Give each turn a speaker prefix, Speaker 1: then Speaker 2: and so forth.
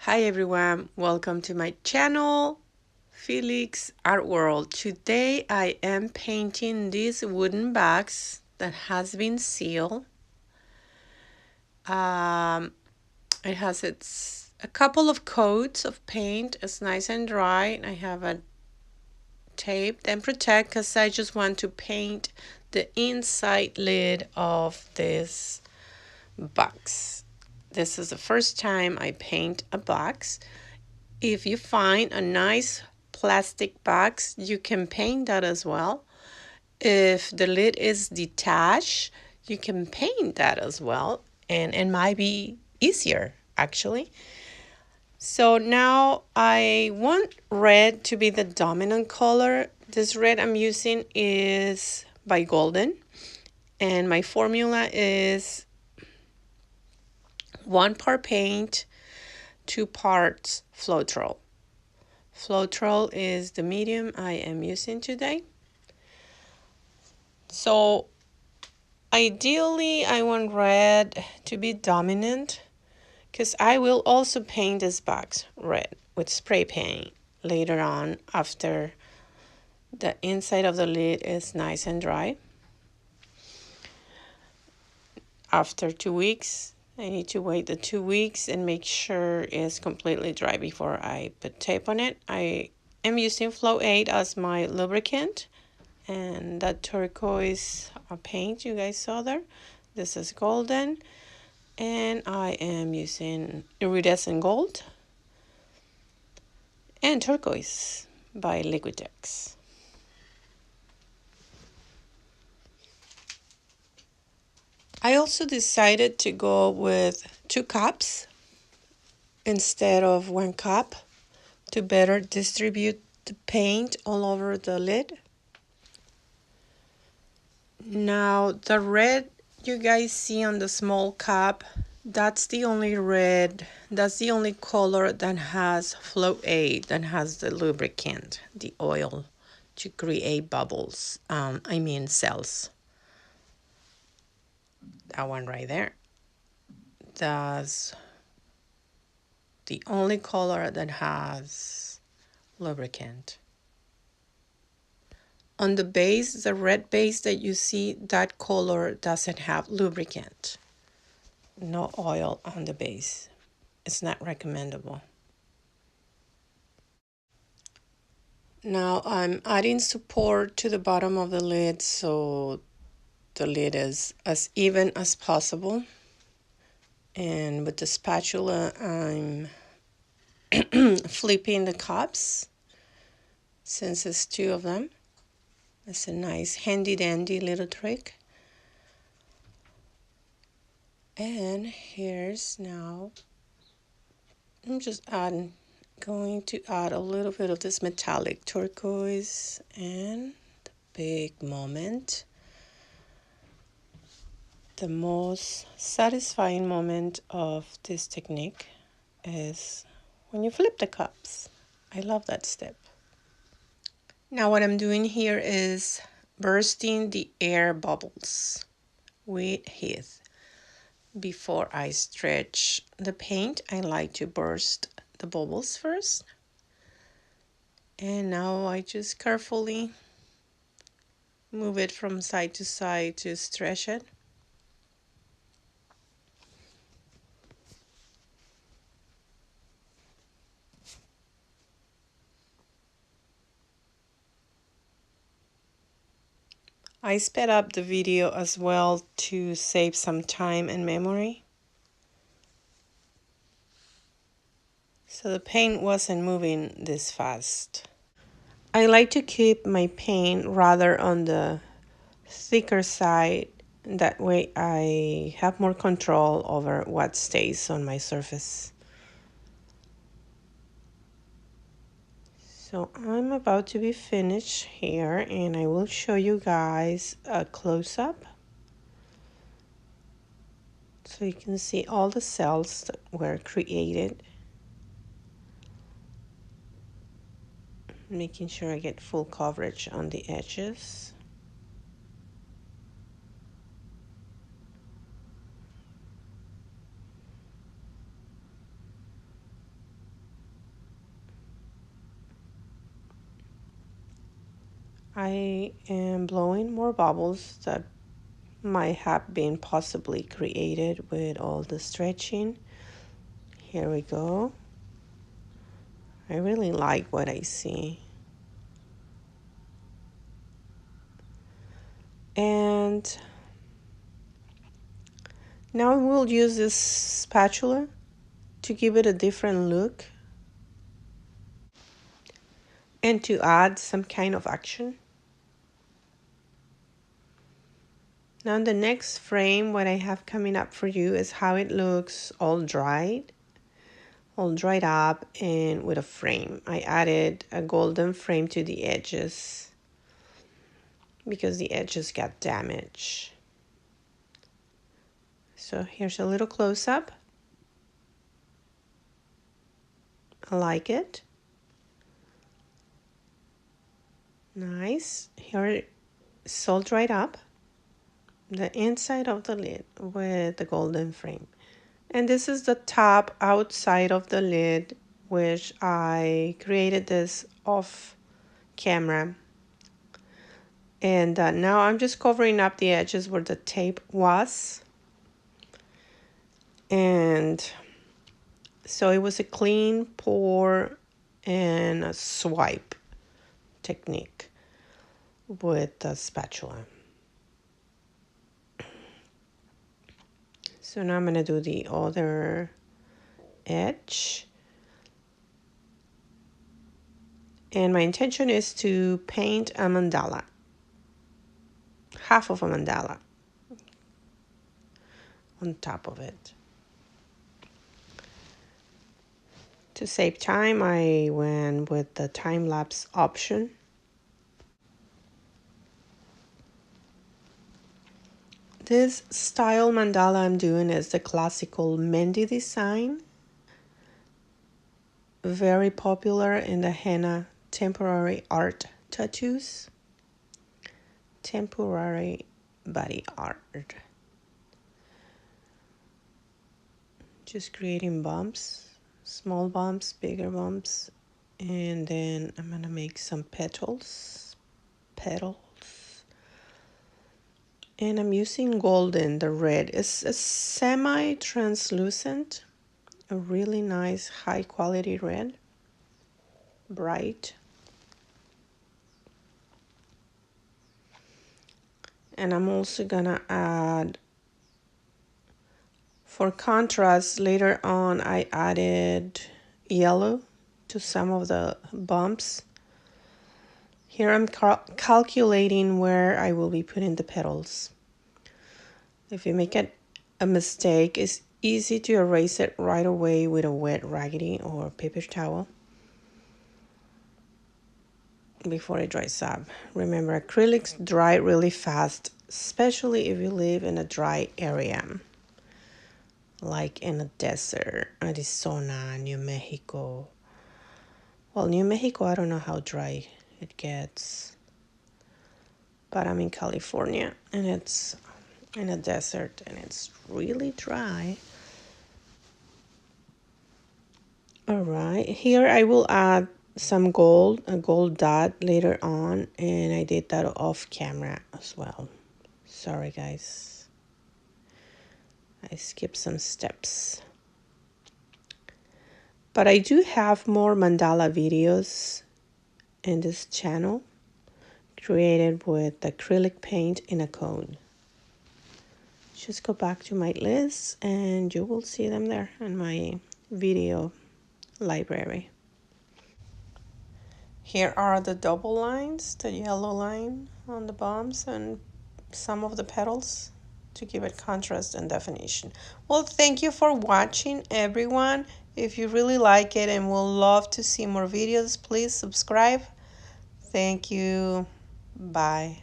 Speaker 1: Hi everyone, welcome to my channel, Felix Art World. Today I am painting this wooden box that has been sealed. It has a couple of coats of paint. It's nice and dry. I have a tape and protect because I just want to paint the inside lid of this box. This is the first time I paint a box. If you find a nice plastic box, you can paint that as well. If the lid is detached, you can paint that as well, and it might be easier actually. So now I want red to be the dominant color. This red I'm using is by Golden, and my formula is 1 part paint, 2 parts Floetrol. Floetrol is the medium I am using today. So ideally I want red to be dominant because I will also paint this box red with spray paint later on after the inside of the lid is nice and dry. After 2 weeks, I need to wait the 2 weeks and make sure it's completely dry before I put tape on it. I am using Flow 8 as my lubricant, and that turquoise paint you guys saw there, this is Golden, and I am using iridescent gold and turquoise by Liquitex. I also decided to go with 2 cups instead of 1 cup to better distribute the paint all over the lid. Now the red you guys see on the small cup, that's the only color that has Flow 8, that has the lubricant, the oil to create bubbles, cells. That one right there, that's the only color that has lubricant. On the base, the red base that you see, that color doesn't have lubricant. No oil on the base. It's not recommendable. Now I'm adding support to the bottom of the lid so the lid is as even as possible. And with the spatula, I'm flipping the cups since it's 2 of them. It's a nice handy dandy little trick. And here's now, I'm just going to add a little bit of this metallic turquoise, and the big moment. The most satisfying moment of this technique is when you flip the cups. I love that step. Now what I'm doing here is bursting the air bubbles with heat. Before I stretch the paint, I like to burst the bubbles first. And now I just carefully move it from side to side to stretch it. I sped up the video as well to save some time and memory. So the paint wasn't moving this fast. I like to keep my paint rather on the thicker side. That way I have more control over what stays on my surface. So I'm about to be finished here, and I will show you guys a close-up so you can see all the cells that were created. Making sure I get full coverage on the edges. I am blowing more bubbles that might have been possibly created with all the stretching. Here we go. I really like what I see. And now we'll use this spatula to give it a different look and to add some kind of action. Now in the next frame, what I have coming up for you is how it looks all dried up and with a frame. I added a golden frame to the edges because the edges got damaged. So here's a little close-up. I like it. Nice. Here it's all dried up. The inside of the lid with the golden frame. And this is the top outside of the lid, which I created this off camera. And now I'm just covering up the edges where the tape was. And so it was a clean pour and a swipe technique with the spatula. So now I'm going to do the other edge. And my intention is to paint a mandala. Half of a mandala on top of it. To save time, I went with the time-lapse option. This style mandala I'm doing is the classical Mendi design. Very popular in the henna temporary art tattoos. Temporary body art. Just creating bumps, small bumps, bigger bumps, and then I'm gonna make some petals. And I'm using golden, the red. It's a semi-translucent, a really nice high quality red, bright. And I'm also gonna add, for contrast, later on I added yellow to some of the bumps. Here I'm calculating where I will be putting the petals. If you make a mistake, it's easy to erase it right away with a wet raggedy or paper towel before it dries up. Remember, acrylics dry really fast, especially if you live in a dry area, like in a desert, Arizona, New Mexico. Well, New Mexico, I don't know how dry it gets, but I'm in California and it's in a desert and it's really dry. All right, here I will add some gold, a gold dot later on, and I did that off camera as well. Sorry guys, I skipped some steps. But I do have more mandala videos in this channel created with acrylic paint in a cone. Just go back to my list and you will see them there in my video library. Here are the double lines, the yellow line on the bumps and some of the petals to give it contrast and definition. Well, thank you for watching, everyone. If you really like it and will love to see more videos, please subscribe. Thank you. Bye.